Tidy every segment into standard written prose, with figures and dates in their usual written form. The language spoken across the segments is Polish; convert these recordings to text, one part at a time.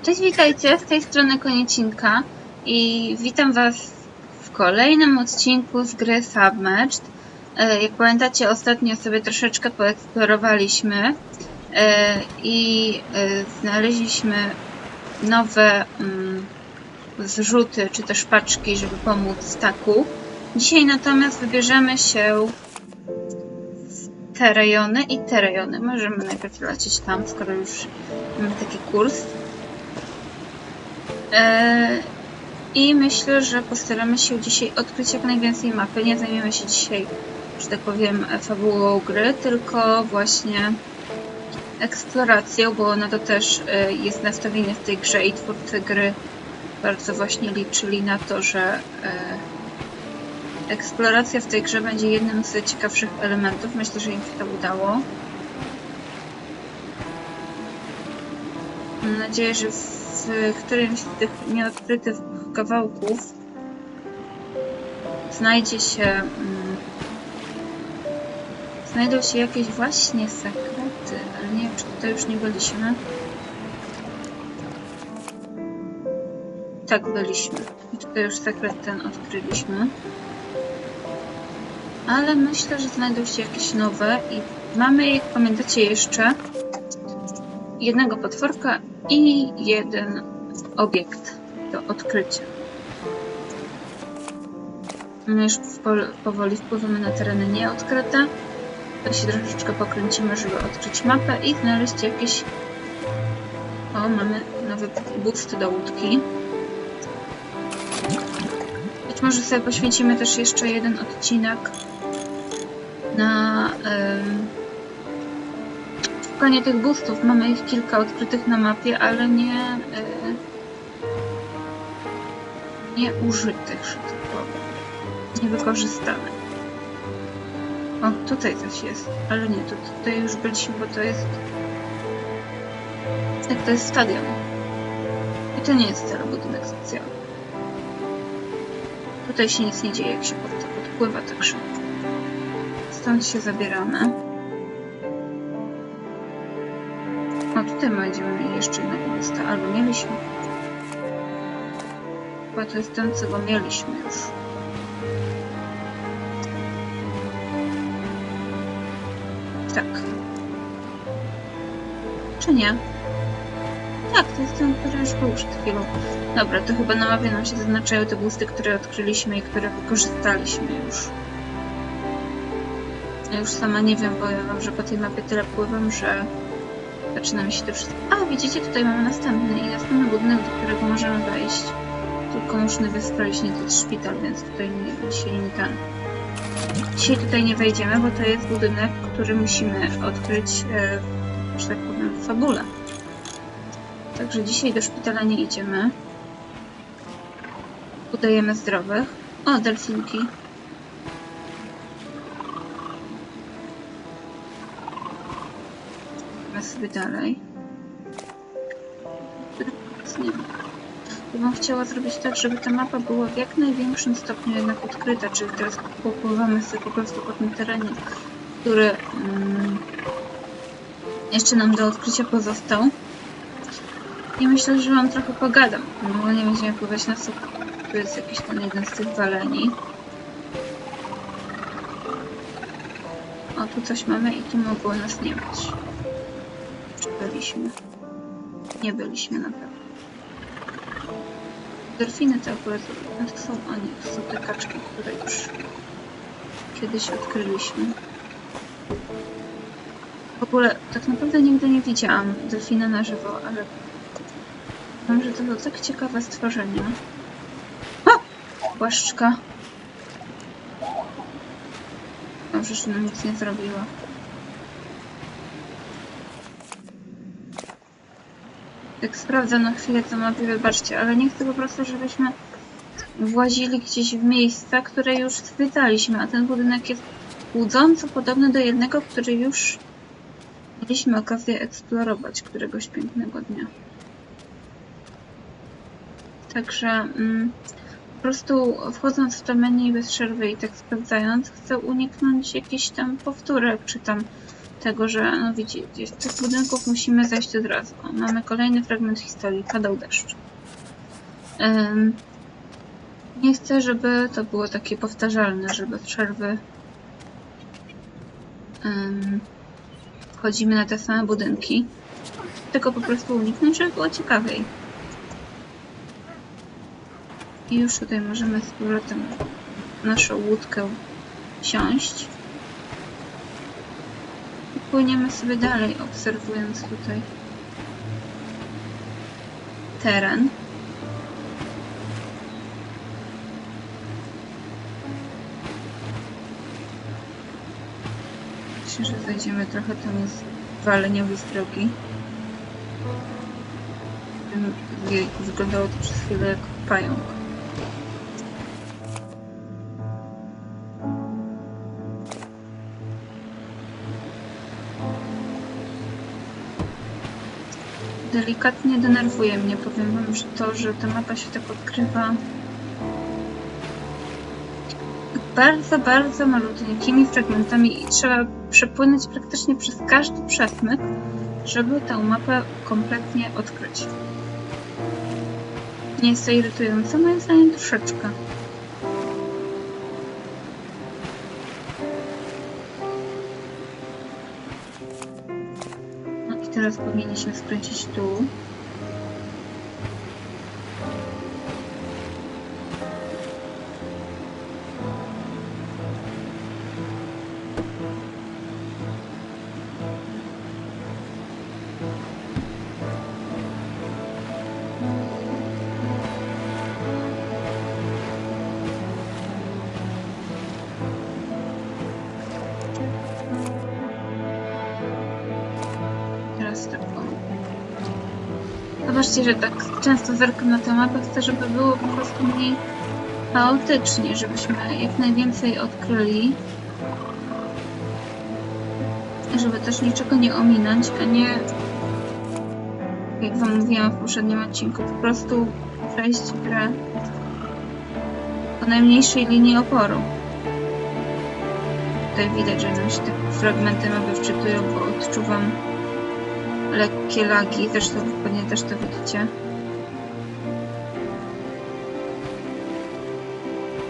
Cześć, witajcie, z tej strony Konicinka i witam Was w kolejnym odcinku z gry Submerged. Jak pamiętacie, ostatnio sobie troszeczkę poeksplorowaliśmy i znaleźliśmy nowe zrzuty, czy też paczki, żeby pomóc staku. Dzisiaj natomiast wybierzemy się w te rejony i te rejony. Możemy najpierw lecieć tam, skoro już mamy taki kurs. I myślę, że postaramy się dzisiaj odkryć jak najwięcej mapy. Nie zajmiemy się dzisiaj, że tak powiem, fabułą gry, tylko właśnie eksploracją, bo na to też jest nastawienie w tej grze i twórcy gry bardzo właśnie liczyli na to, że eksploracja w tej grze będzie jednym z ciekawszych elementów. Myślę, że im się to udało. Mam nadzieję, że w którymś z tych nieodkrytych kawałków znajdą się jakieś właśnie sekrety, ale nie wiem, czy tutaj już nie byliśmy. Tak, byliśmy. I tutaj już sekret ten odkryliśmy. Ale myślę, że znajdą się jakieś nowe i mamy, jak pamiętacie, jeszcze jednego potworka i jeden obiekt do odkrycia. My już powoli wpływamy na tereny nieodkryte. To się troszeczkę pokręcimy, żeby odkryć mapę i znaleźć jakieś... O, mamy nowy boost do łódki. Być może sobie poświęcimy też jeszcze jeden odcinek na szukanie tych boostów. Mamy ich kilka odkrytych na mapie, ale nie użytych, że tak powiem. Niewykorzystane. O, tutaj coś jest, ale nie, tutaj już byliśmy, bo to jest... Tak, to jest stadion. I to nie jest wcale budynek socjalny. Tutaj się nic nie dzieje, jak się podpływa tak szybko. Stąd się zabieramy. O, tutaj będziemy mieli jeszcze jednego miasta, albo mieliśmy. Chyba to jest ten, co go mieliśmy już. Tak. Czy nie? Tak, to jest ten, który już był przed chwilą. Dobra, to chyba na mapie nam się zaznaczają te boosty, które odkryliśmy i które wykorzystaliśmy już. Ja już sama nie wiem, powiem wam, że po tej mapie tyle pływam, że zaczyna mi się to wszystko... A, widzicie, tutaj mamy następny budynek, do którego możemy wejść. Tylko muszę najpierw sprawdzić, nie to jest szpital, więc tutaj dzisiaj tutaj nie wejdziemy, bo to jest budynek, który musimy odkryć, że tak powiem, w fabule. Także dzisiaj do szpitala nie idziemy. Udajemy zdrowych. O, delfinki. Idziemy sobie dalej. Nie wiem. Ja bym chciała zrobić tak, żeby ta mapa była w jak największym stopniu jednak odkryta, czyli teraz popływamy sobie po prostu po tym terenie, który jeszcze nam do odkrycia pozostał. I myślę, że wam trochę pogadam, bo nie będziemy pływać na sucho. Tu jest jakiś ten jeden z tych waleni. O, tu coś mamy i tu mogło nas nie być. Czy byliśmy? Nie byliśmy na pewno. Delfiny to akurat to są oni, to są te kaczki, które już kiedyś odkryliśmy. W ogóle tak naprawdę nigdy nie widziałam delfina na żywo, ale wiem, że to było tak ciekawe stworzenie. O! Płaszczka. Dobrze, że nam nic nie zrobiła. Tak sprawdzam na chwilę co mapie, wybaczcie, ale nie chcę po prostu, żebyśmy włazili gdzieś w miejsca, które już zwiedzaliśmy, a ten budynek jest łudząco podobny do jednego, który już mieliśmy okazję eksplorować któregoś pięknego dnia. Także po prostu wchodząc w to menu bez przerwy i tak sprawdzając, chcę uniknąć jakichś tam powtórek, czy tam tego, że no widzicie, z tych budynków musimy zejść od razu. O, mamy kolejny fragment historii. Padał deszcz. Nie chcę, żeby to było takie powtarzalne, że bez przerwy wchodzimy na te same budynki. Tylko po prostu uniknąć, żeby było ciekawiej. I już tutaj możemy z powrotem naszą łódkę wsiąść. I płyniemy sobie dalej, obserwując tutaj teren. Myślę, że zajdziemy trochę tam jest waleniowi z drogi. Wyglądało to przez chwilę jak pająk. Delikatnie denerwuje mnie, powiem wam, że to, że ta mapa się tak odkrywa bardzo, bardzo malutkimi fragmentami i trzeba przepłynąć praktycznie przez każdy przesmyk, żeby tę mapę kompletnie odkryć. Nie jest to irytujące, moim zdaniem troszeczkę. No i teraz powinniśmy skręcić tu. Zobaczcie, że tak często zerkam na tę mapę, chcę, żeby było po prostu mniej chaotycznie, żebyśmy jak najwięcej odkryli. Żeby też niczego nie ominąć, a nie, jak wam mówiłam w poprzednim odcinku, po prostu przejść grę po najmniejszej linii oporu. Tutaj widać, że nam się te fragmenty mapy wczytują, bo odczuwam lekkie lagi, zresztą pewnie też to widzicie.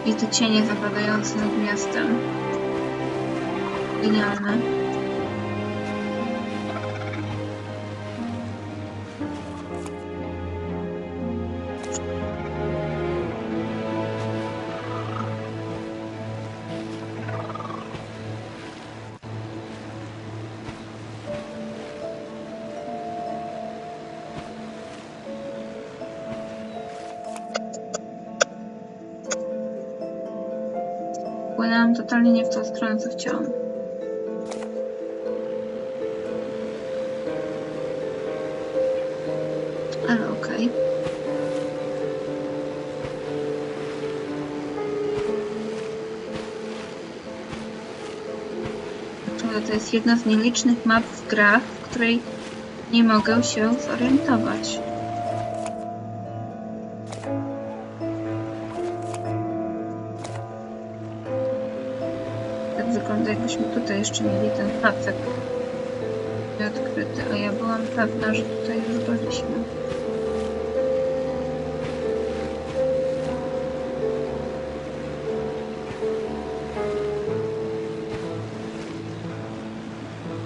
I te cienie zapadające nad miastem. Genialne. Płynęłam totalnie nie w tą stronę, co chciałam. Ale okej. To jest jedna z nielicznych map w grach, w której nie mogę się zorientować. Wygląda, jakbyśmy tutaj jeszcze mieli ten paczek nieodkryty, a ja byłam pewna, że tutaj już byliśmy.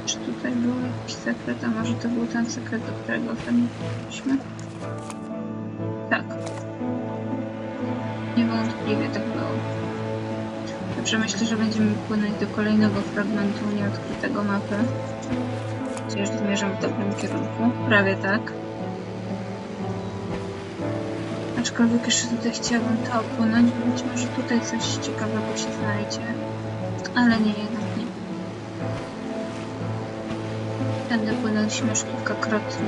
Czy tutaj był jakiś sekret, a może to był ten sekret, do którego ostatnio byliśmy? Tak. Niewątpliwie tak było. Dobrze, myślę, że będziemy płynąć do kolejnego fragmentu nieodkrytego mapy. Chociaż zmierzam w dobrym kierunku. Prawie tak. Aczkolwiek jeszcze tutaj chciałabym to opłynąć, bo być może tutaj coś ciekawego się znajdzie. Ale nie, jednak nie. Tędy płynęliśmy już kilkakrotnie.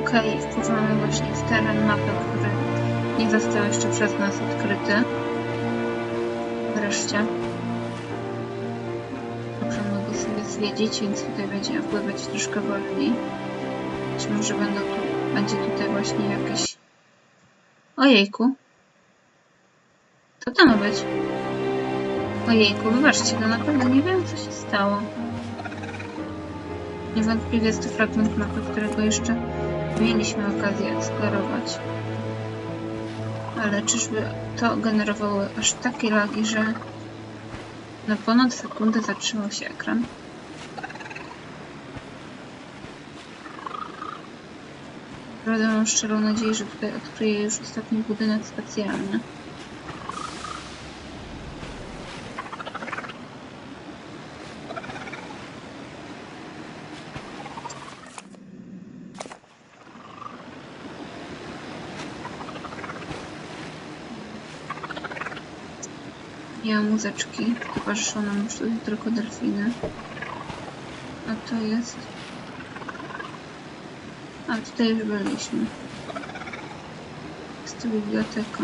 Okej, wpływamy właśnie w teren mapy, który nie został jeszcze przez nas odkryty. Wreszcie. Możemy go sobie zwiedzić, więc tutaj będziemy pływać troszkę wolniej. Być może będzie tutaj właśnie jakieś Ojejku. Co to ma być? Ojejku, wybaczcie, no naprawdę nie wiem, co się stało. Niewątpliwie jest to fragment mapy, którego jeszcze mieliśmy okazję eksplorować. Ale czyżby to generowało aż takie lagi, że na ponad sekundę zatrzymał się ekran? Naprawdę mam szczerą nadzieję, że tutaj odkryję już ostatni budynek specjalny. Nie ma muzyczki, towarzyszą nam już tutaj tylko delfiny. A to jest... A tutaj już byliśmy. Jest to biblioteka.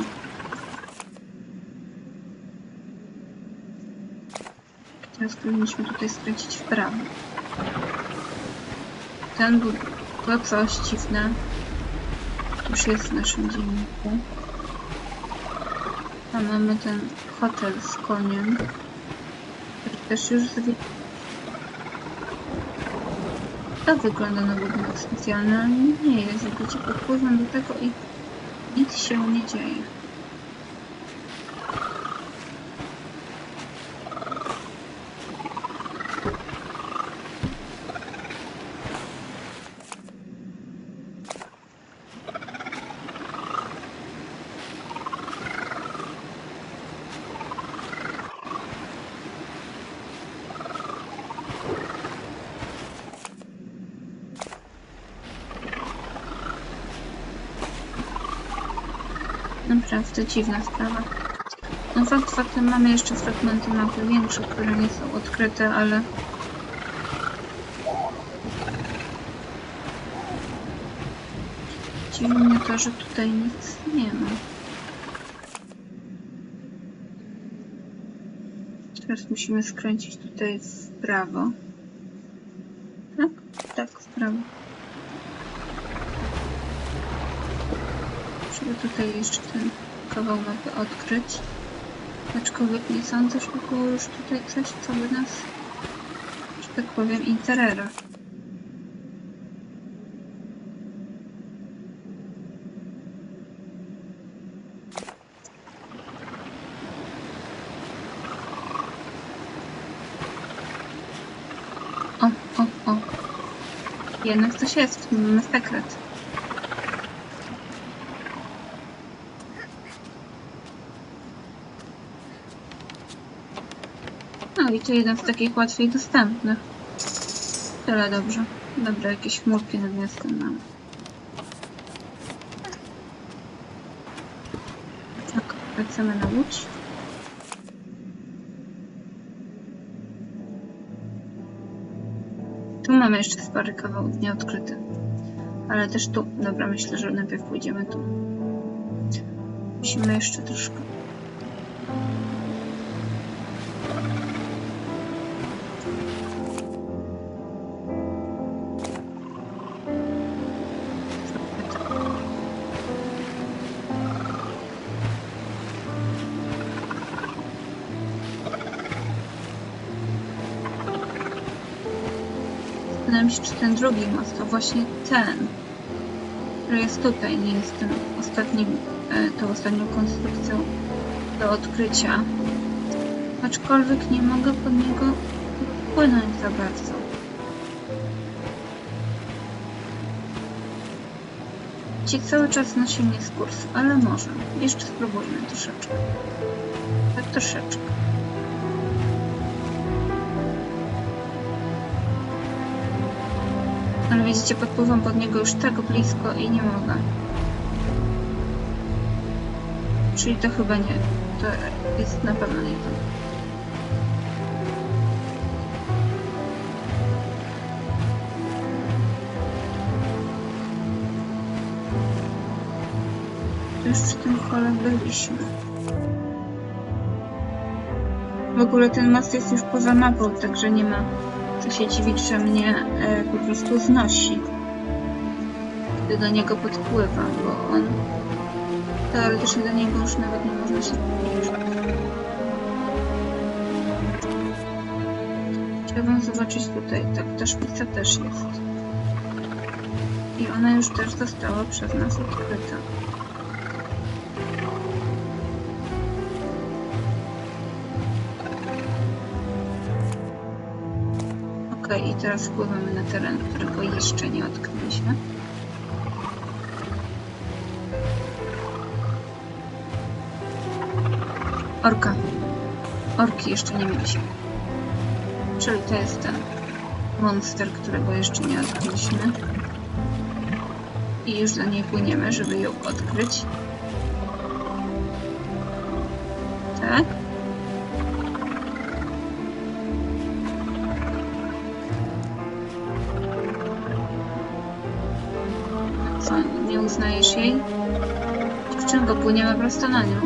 Teraz powinniśmy tutaj skręcić w prawo. To coś dziwne już jest w naszym dzienniku. A mamy ten hotel z koniem, który też już tak wygląda na budynek specjalny, ale nie jest. Widzicie, podpływam do tego i nic się nie dzieje. Naprawdę dziwna sprawa. No faktem mamy jeszcze fragmenty mapy większe, które nie są odkryte, ale... Dziwi mnie to, że tutaj nic nie ma. Teraz musimy skręcić tutaj w prawo. Tak? Tak, w prawo. Żeby tutaj jeszcze ten kawał mapy odkryć. Aczkolwiek nie sądzę, że było już tutaj coś, co by nas, że tak powiem, interera. O. Jednak coś jest, w tym mamy sekret. No i to jeden z takich łatwiej dostępnych. Tyle dobrze. Dobra, jakieś chmurki nad miastem mamy. Tak, wracamy na łódź. Tu mamy jeszcze spory kawał nieodkryty. Ale też tu. Dobra, myślę, że najpierw pójdziemy tu. Musimy jeszcze troszkę. Zastanawiam się, czy ten drugi most to właśnie ten, który jest tutaj, nie jest tym ostatnim, tą ostatnią konstrukcją do odkrycia. Aczkolwiek nie mogę pod niego wpłynąć za bardzo. Ci cały czas nosi mnie z kursu, ale może. Jeszcze spróbujmy troszeczkę. Tak troszeczkę. Ale widzicie, podpływam pod niego już tak blisko i nie mogę. Czyli to chyba nie. To jest na pewno nie to. Tu już przy tym kole byliśmy. W ogóle ten most jest już poza mapą, także nie ma co się dziwić, że mnie po prostu znosi, gdy do niego podpływam, bo on Teoretycznie do niego już nawet nie można się zbliżyć. Chciałabym zobaczyć tutaj. Tak, ta szpica też jest. I ona już też została przez nas odkryta. Ok, i teraz wpływamy na teren, którego jeszcze nie odkryliśmy. Orka. Orki jeszcze nie mieliśmy. Czyli to jest ten monster, którego jeszcze nie odkryliśmy. I już do niej płyniemy, żeby ją odkryć. Tak? Co, nie uznajesz jej? Dziewczynko, płyniemy prosto na nią.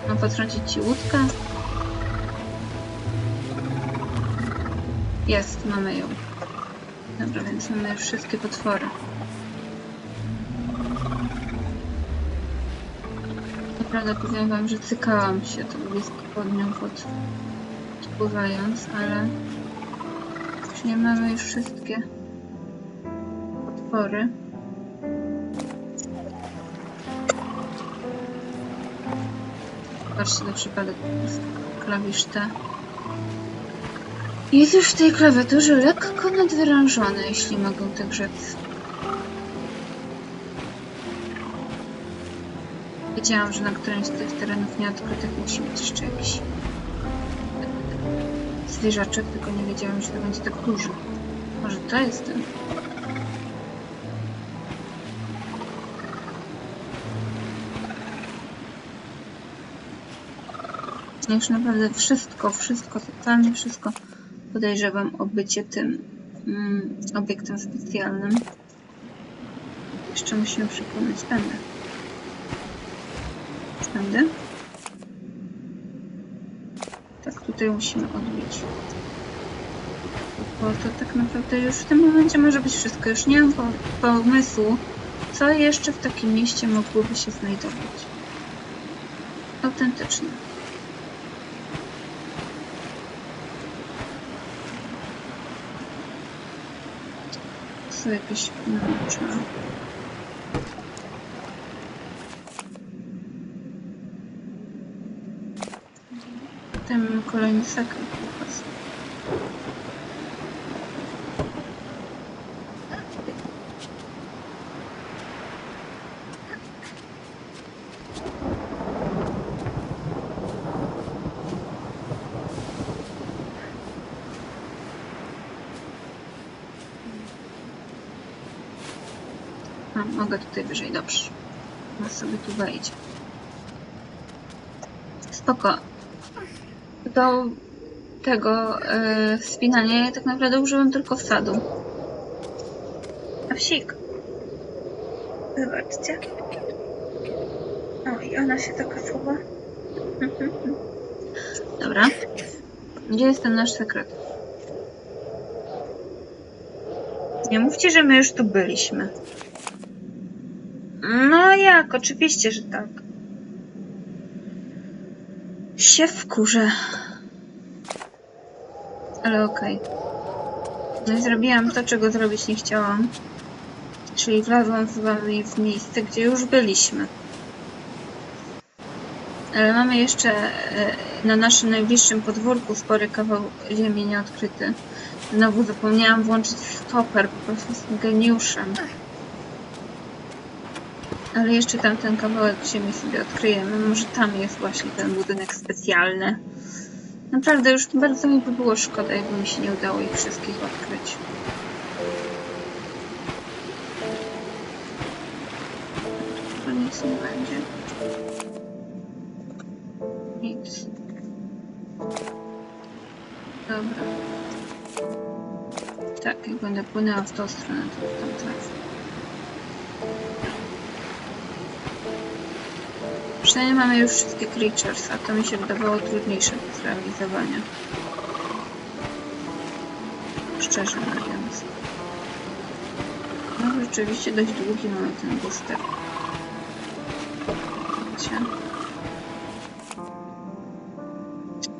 Mam potrącić ci łódkę? Jest, mamy ją. Dobra, więc mamy już wszystkie potwory. Naprawdę powiem wam, że cykałam się tak blisko pod nią podpływając, ale już nie mamy już wszystkie potwory. Patrzcie, do przypadek klawisz T. Jest już w tej klawiaturze lekko nadwyrężony, jeśli mogę tak rzec. Wiedziałam, że na którymś z tych terenów nieodkrytych musi być jeszcze jakiś zwierzaczek, tylko nie wiedziałam, że to będzie tak duży. Może to jest ten. Już naprawdę wszystko, totalnie wszystko podejrzewam o bycie tym obiektem specjalnym. Jeszcze musimy przekonać tędy. Tędy? Tak, tutaj musimy odbić. Bo to tak naprawdę już w tym momencie może być wszystko. Już nie mam pomysłu, co jeszcze w takim mieście mogłoby się znajdować. Autentycznie. Są jakieś wnętrza. Tutaj mamy kolejny sekret. Mogę tutaj wyżej, dobrze. No sobie tu wejdzie. Spoko. Do tego spinania ja tak naprawdę użyłem tylko wsadu. A wsik. Zobaczcie. O, i ona się taka chowa. Dobra. Gdzie jest ten nasz sekret? Nie mówcie, że my już tu byliśmy. No jak? Oczywiście, że tak. Się wkurzę. Ale okej. No i zrobiłam to, czego zrobić nie chciałam. Czyli wlazłam z wami w miejsce, gdzie już byliśmy. Ale mamy jeszcze na naszym najbliższym podwórku spory kawał ziemi nieodkryty. Znowu zapomniałam włączyć stoper, po prostu jestem geniuszem. Ale jeszcze tamten kawałek ziemi sobie odkryjemy. Może tam jest właśnie ten budynek specjalny. Naprawdę już bardzo mi by było szkoda, jakby mi się nie udało ich wszystkich odkryć. To nic nie będzie. Nic. Dobra. Tak, jak będę płynęła w tą stronę, to tam trafię. Przynajmniej mamy już wszystkie creatures, a to mi się wydawało trudniejsze do zrealizowania. Szczerze mówiąc. No rzeczywiście dość długi mamy ten booster.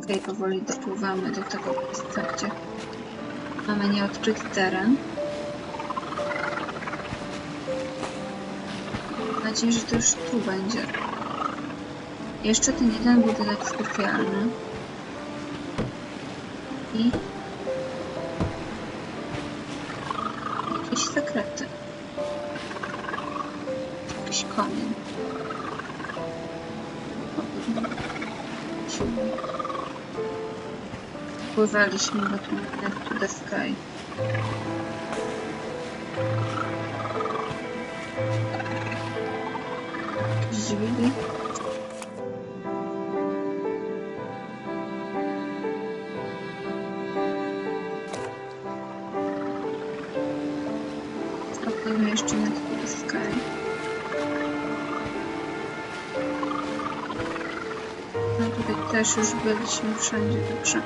Okej, powoli dopływamy do tego miejsca, gdzie mamy nieodkryty teren. Mam nadzieję, że to już tu będzie. Jeszcze ten jeden budynek specjalny. I jakieś sekrety. Jakiś komin. Pływaliśmy do to the sky. Jakieś dźwigi. Spróbujmy jeszcze na to the sky. No tutaj też już byliśmy wszędzie, dobrze.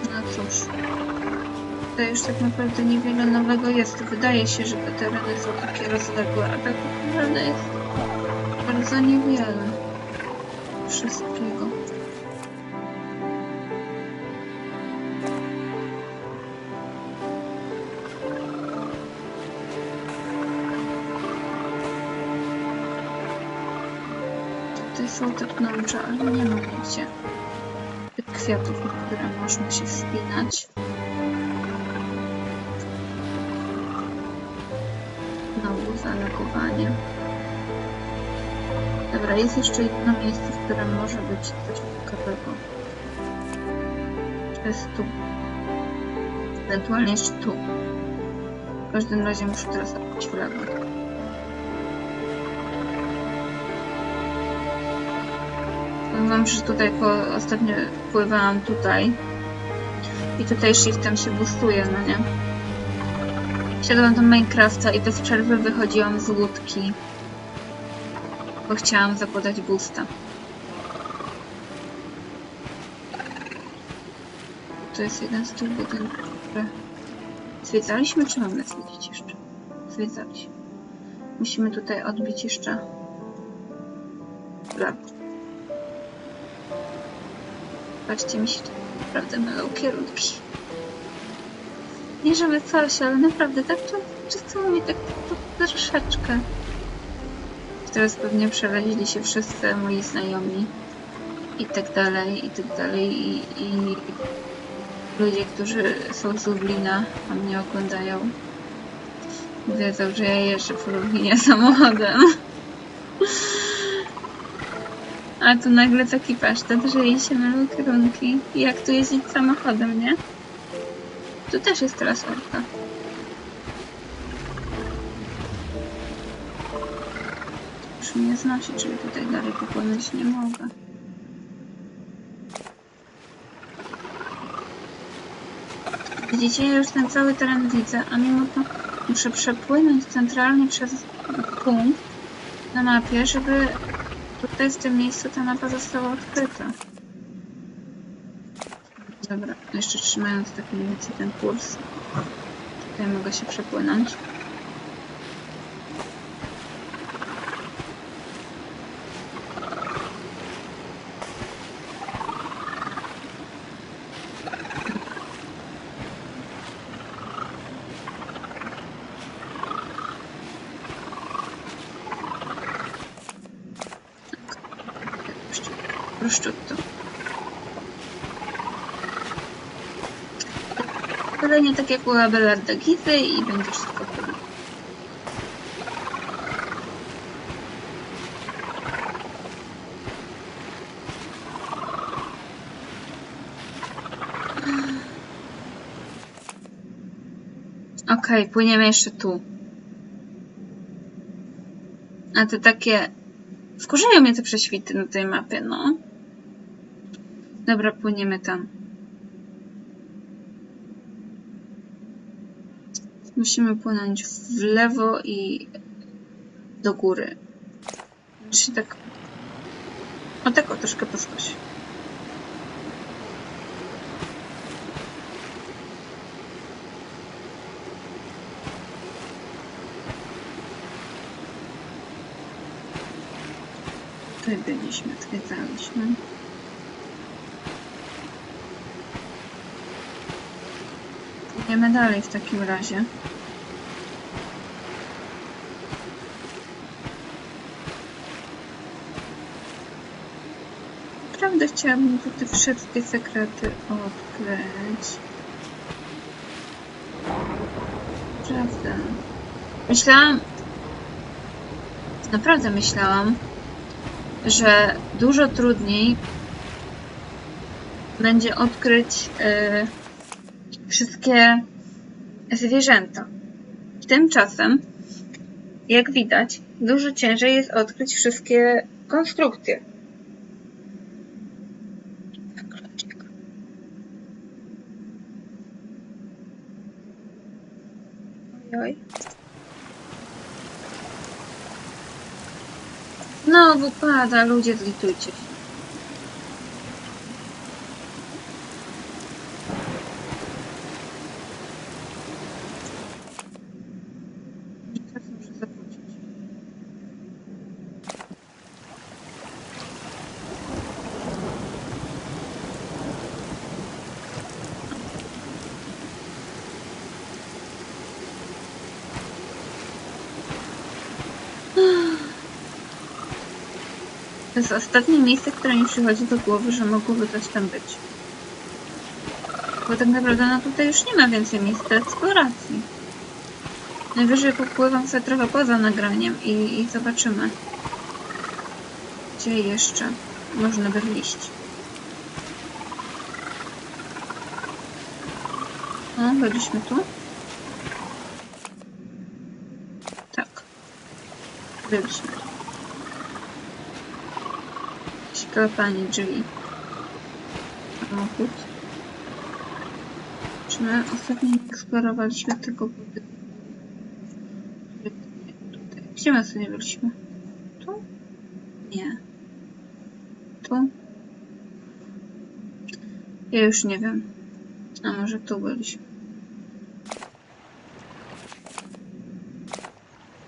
No cóż, tutaj już tak naprawdę niewiele nowego jest. Wydaje się, że te tereny są takie rozległe, a tak naprawdę jest bardzo niewiele wszystkiego. Tutaj są te pnącza, ale nie ma nigdzie tych kwiatów, na które można się wspinać. Znowu zalagowanie. Dobra, jest jeszcze jedno miejsce, w którym może być coś ciekawego. To jest tu. Ewentualnie jeszcze tu. W każdym razie muszę teraz odbić w lewo. Powiem wam, że tutaj ostatnio pływałam tutaj. I tutaj shiftem się boostuje, no nie? Siadłam do Minecrafta i bez przerwy wychodziłam z łódki, bo chciałam zakładać boosta. To jest jeden z tych budynków, które zwiedzaliśmy, czy mamy zwiedzić jeszcze? Zwiedzaliśmy. Musimy tutaj odbić jeszcze w lewo. Patrzcie, mi się tu naprawdę mylą kierunki. Nie żeby coś, ale naprawdę tak to czasami tak troszeczkę. Teraz pewnie przeleźli się wszyscy moi znajomi i tak dalej, i tak dalej. I ludzie, którzy są z Lublina, a mnie oglądają, wiedzą, że ja jeżdżę po Lublinie samochodem. A tu nagle taki pasztet, że jej się mylą kierunki. I jak tu jeździć samochodem, nie? Tu też jest teraz orka. Już mnie znosi, czyli tutaj dalej popłynąć nie mogę. Widzicie, ja już ten cały teren widzę, a mimo to muszę przepłynąć centralnie przez punkt na mapie, żeby tutaj w tym miejscu ta mapa została odkryta. Dobra, jeszcze trzymając tak mniej więcej ten kurs. Tutaj mogę się przepłynąć. Prosciutto. Ale nie tak jak u Abelarda Gizy i będzie wszystko podobne. Okej, płyniemy jeszcze tu. A te takie... Wkurzają mnie te prześwity na tej mapie, no. Dobra, płyniemy tam. Musimy płynąć w lewo i do góry. Czyli tak... O tak, o troszkę po skosie. Tutaj byliśmy, zwiedzaliśmy. Idziemy dalej w takim razie. Naprawdę chciałabym tu te wszystkie sekrety odkryć. Prawda. Naprawdę myślałam, że dużo trudniej będzie odkryć wszystkie zwierzęta. Tymczasem, jak widać, dużo ciężej jest odkryć wszystkie konstrukcje. Ojoj. Znowu pada, ludzie, zlitujcie się. Teraz muszę zawrócić. To jest ostatnie miejsce, które mi przychodzi do głowy, że mogłoby coś tam być. Bo tak naprawdę no tutaj już nie ma więcej miejsc do eksploracji. Najwyżej popływam sobie trochę poza nagraniem i zobaczymy, gdzie jeszcze można by wleźć. O, byliśmy tu? Tak. Byliśmy tu. Klepanie drzwi. Samochód. Czy my ostatnio nie eksplorowaliśmy tego budynku? Tutaj. Gdzie my sobie byliśmy? Tu? Nie. Tu? Ja już nie wiem. A może tu byliśmy?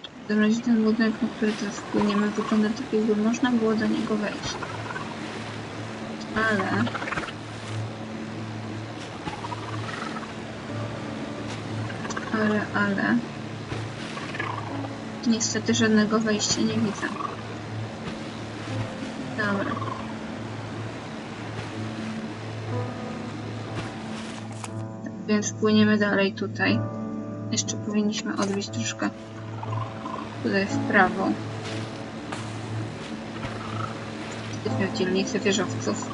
W każdym razie ten budynek, na który teraz wpłyniemy, wygląda tak, jakby można było do niego wejść. Ale niestety żadnego wejścia nie widzę. Dobra. Tak więc płyniemy dalej tutaj. Jeszcze powinniśmy odbić troszkę tutaj w prawo. Jesteśmy w dzielnicy wieżowców.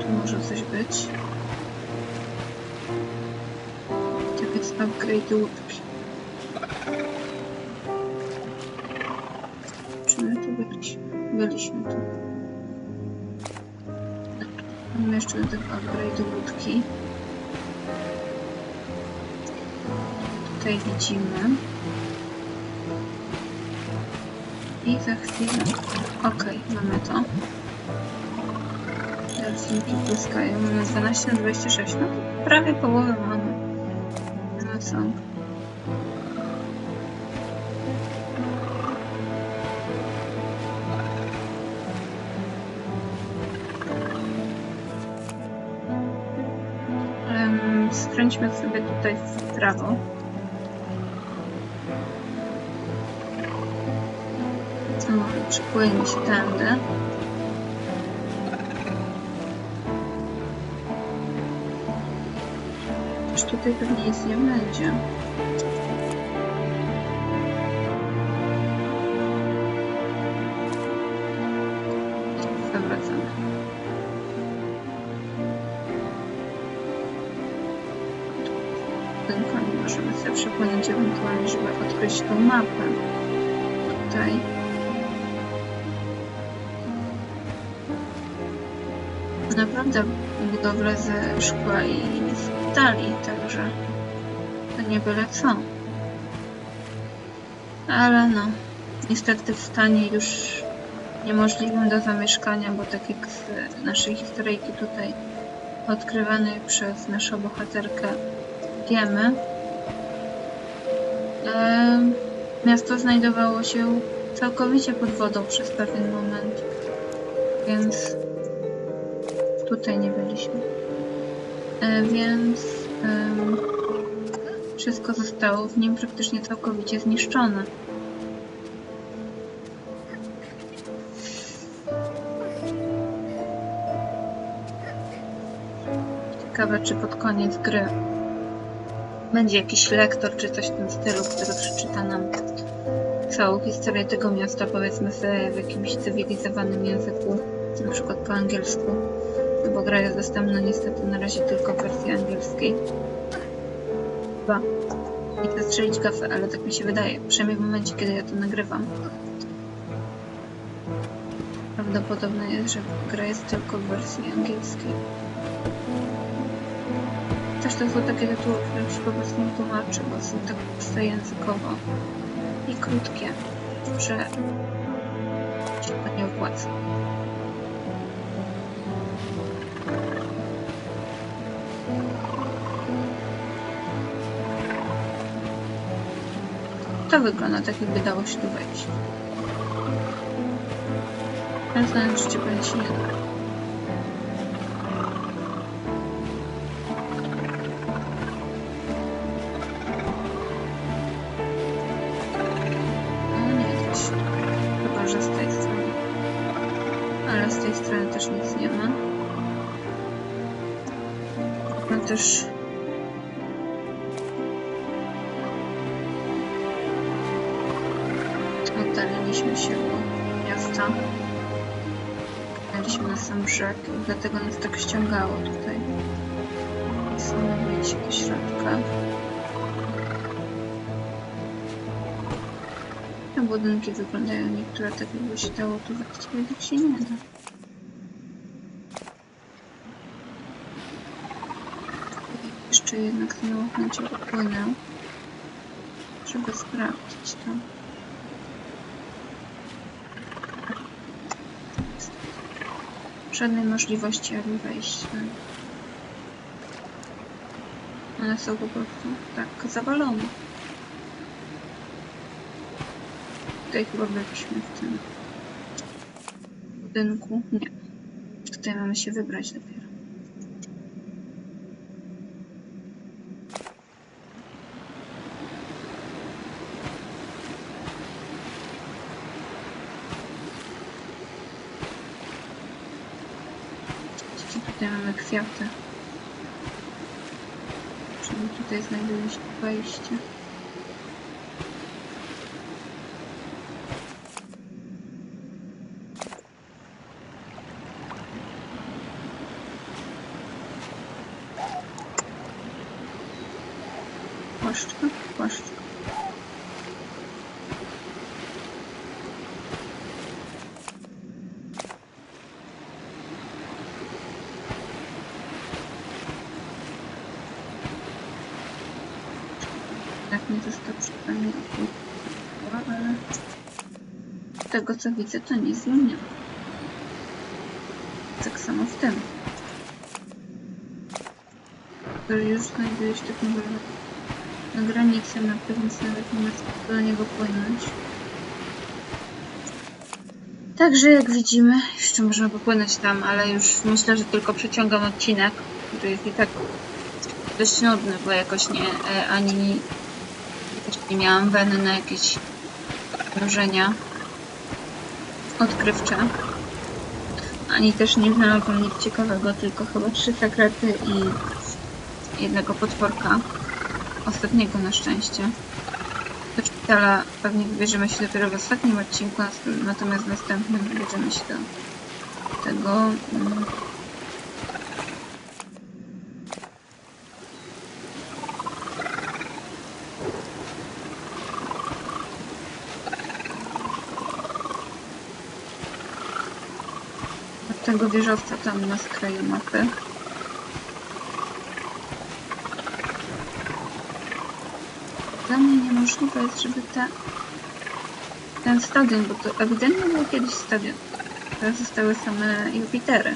Tu może coś być. Tak jest upgrade łódki. Czy my tu byliśmy? Byliśmy tu. Mamy jeszcze do tego upgrade łódki. Tutaj widzimy. I za chwilę. Okej, mamy to. Teraz mi błyskają. Mamy 12 na 26. No to prawie połowę mamy. No są. Skręćmy sobie tutaj w prawo. Samochód przypłynie się tędy. Też tutaj pewnie nic nie będzie. Zawracamy. Możemy sobie przepłynąć ewentualnie, żeby odkryć tą mapę. Tutaj. Naprawdę budowle ze szkła i stali, także to nie byle co. Ale no, niestety w stanie już niemożliwym do zamieszkania, bo tak jak z naszej historyjki tutaj odkrywanej przez naszą bohaterkę wiemy, miasto znajdowało się całkowicie pod wodą przez pewien moment, więc tutaj nie byliśmy. Więc wszystko zostało w nim praktycznie całkowicie zniszczone. Ciekawe, czy pod koniec gry będzie jakiś lektor, czy coś w tym stylu, który przeczyta nam całą historię tego miasta, powiedzmy sobie w jakimś cywilizowanym języku, na przykład po angielsku, bo gra jest dostępna niestety na razie tylko w wersji angielskiej. Chyba. Nie chcę strzelić gafę, ale tak mi się wydaje, przynajmniej w momencie, kiedy ja to nagrywam. Prawdopodobne jest, że gra jest tylko w wersji angielskiej. Też to są takie tytuły, których się po prostu nie tłumaczy, bo są tak proste językowo i krótkie, że się to nie opłaca. To wygląda tak, jakby dało się tu wejść. Ale znając życie, pewnie się nie da. Chyba, że z tej strony. Ale z tej strony też nic nie ma. No też... Oddaliliśmy się od miasta. Pojechaliśmy na sam brzeg i dlatego nas tak ściągało tutaj. Chcemy wejść do środka. Te budynki wyglądają niektóre tak, jakby się dało tu wejść, ale tak się nie da. Jeszcze jednak znowu chęcią popłynę, żeby sprawdzić to. Żadnej możliwości, aby wejść. One są po prostu tak zawalone. Tutaj chyba byliśmy w tym budynku. Nie. Tutaj mamy się wybrać dopiero. Tutaj mamy kwiaty. Czyli tutaj znajduje się wejście. Płaszczka, płaszczka. Tak mnie to przynajmniej opuściło, ale z tego co widzę, to nic nie ma. Tak samo w tym. Który już znajduje się tak naprawdę na granicy mapy, więc nawet nie ma co do niego płynąć. Także jak widzimy, jeszcze możemy popłynąć tam, ale już myślę, że tylko przeciągam odcinek, który jest i tak dość nudny, bo jakoś nie miałam weny na jakieś wrażenia odkrywcze, ani też nie znalazłam nic ciekawego, tylko chyba 3 sekrety i jednego potworka. Ostatniego na szczęście. Do szpitala pewnie wybierzemy się dopiero w ostatnim odcinku, natomiast w następnym wybierzemy się do tego tego wieżowca tam na skraju mapy. Dla mnie niemożliwe jest, żeby ta ten stadion, bo to ewidentnie był kiedyś stadion. Teraz zostały same Jupitery.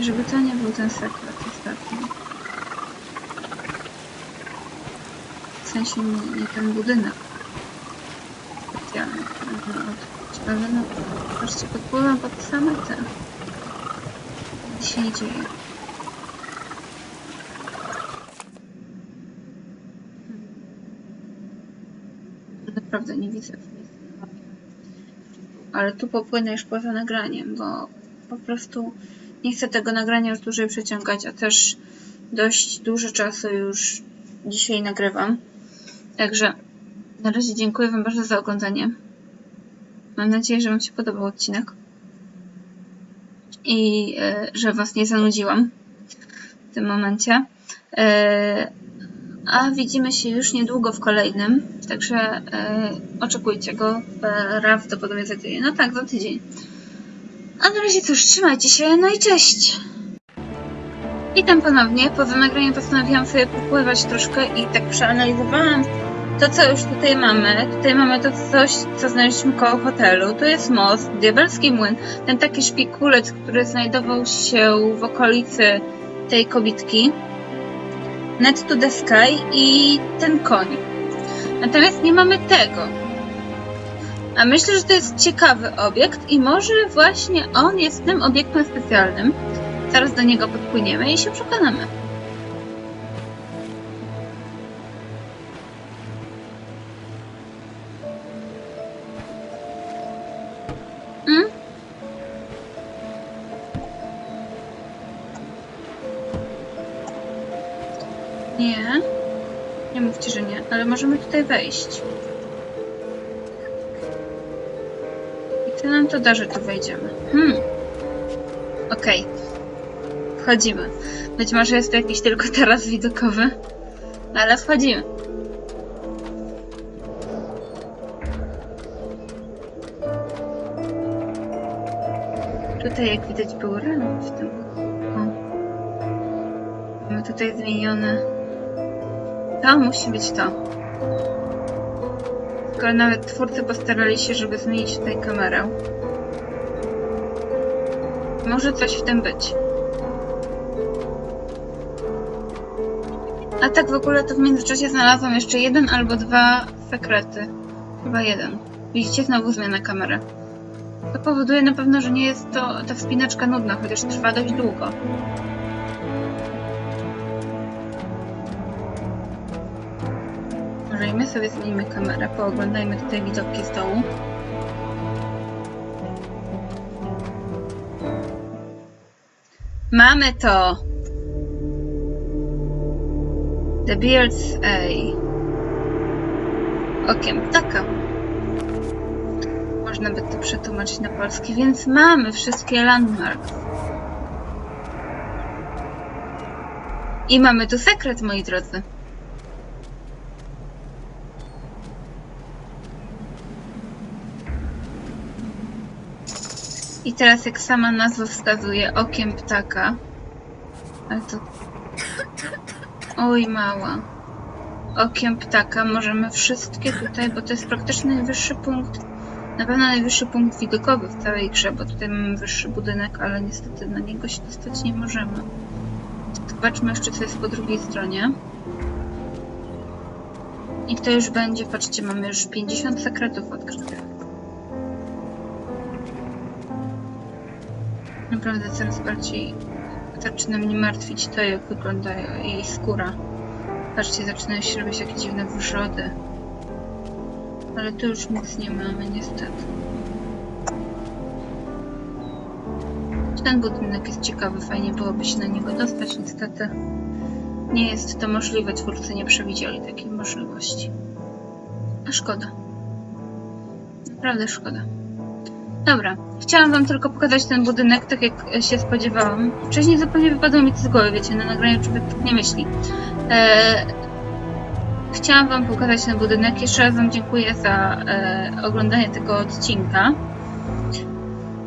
Żeby to nie był ten sekret ostatni. W sensie nie ten budynek specjalny, który można odkryć. Ale no, patrzcie, podpływam pod same te. Co się nie dzieje. Naprawdę nie widzę w miejscu. Ale tu popłynę już poza nagraniem, bo po prostu nie chcę tego nagrania już dłużej przeciągać, a też dość dużo czasu już dzisiaj nagrywam. Także na razie dziękuję Wam bardzo za oglądanie. Mam nadzieję, że Wam się podobał odcinek i że Was nie zanudziłam w tym momencie. A widzimy się już niedługo w kolejnym, także oczekujcie go prawdopodobnie za tydzień. No tak, za tydzień. A na razie cóż, trzymajcie się, no i cześć! Witam ponownie. Po nagraniu postanowiłam sobie popływać troszkę i tak przeanalizowałam to, co już tutaj mamy. Tutaj mamy to coś, co znaleźliśmy koło hotelu. Tu jest most, diabelski młyn, ten taki szpikulec, który znajdował się w okolicy tej kobitki. Net to the Sky i ten koń. Natomiast nie mamy tego. A myślę, że to jest ciekawy obiekt i może właśnie on jest tym obiektem specjalnym. Zaraz do niego podpłyniemy i się przekonamy. Nie. Nie mówcie, że nie, ale możemy tutaj wejść. I co nam to da, że tu wejdziemy? Okej. Wchodzimy. Być może jest to jakiś tylko taras widokowy, ale wchodzimy. Tutaj, jak widać, był ram w tym. Mamy tutaj zmienione. To musi być to. Skoro nawet twórcy postarali się, żeby zmienić tutaj kamerę. Może coś w tym być. A tak w ogóle to w międzyczasie znalazłam jeszcze jeden albo dwa sekrety. Chyba jeden. Widzicie? Znowu zmiana kamery. To powoduje na pewno, że nie jest to ta wspinaczka nudna, chociaż trwa dość długo. Może i my sobie zmienimy kamerę, pooglądajmy tutaj widoki z dołu. Mamy to! The Beard's Eye. Okiem ptaka. Można by to przetłumaczyć na polski, więc mamy wszystkie landmarks. I mamy tu sekret, moi drodzy. I teraz, jak sama nazwa wskazuje, okiem ptaka. Ale to... Oj, mała. Okiem ptaka możemy wszystkie tutaj, bo to jest praktycznie najwyższy punkt, na pewno najwyższy punkt widokowy w całej grze, bo tutaj mamy wyższy budynek, ale niestety na niego się dostać nie możemy. Zobaczmy jeszcze, co jest po drugiej stronie. I to już będzie, patrzcie, mamy już 50 sekretów odkrytych. Naprawdę coraz bardziej zaczyna mnie martwić to, jak wygląda jej skóra. Patrzcie, zaczynają się robić jakieś dziwne wrzody. Ale tu już nic nie mamy, niestety. Ten budynek jest ciekawy, fajnie byłoby się na niego dostać, niestety nie jest to możliwe, twórcy nie przewidzieli takiej możliwości. A szkoda. Naprawdę szkoda. Dobra, chciałam wam tylko pokazać ten budynek, tak jak się spodziewałam. Wcześniej zupełnie wypadło mi to z głowy, wiecie, na nagraniu człowiek tak nie myśli. Chciałam wam pokazać ten budynek. Jeszcze raz wam dziękuję za oglądanie tego odcinka.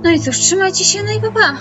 No i cóż, trzymajcie się, no i pa pa!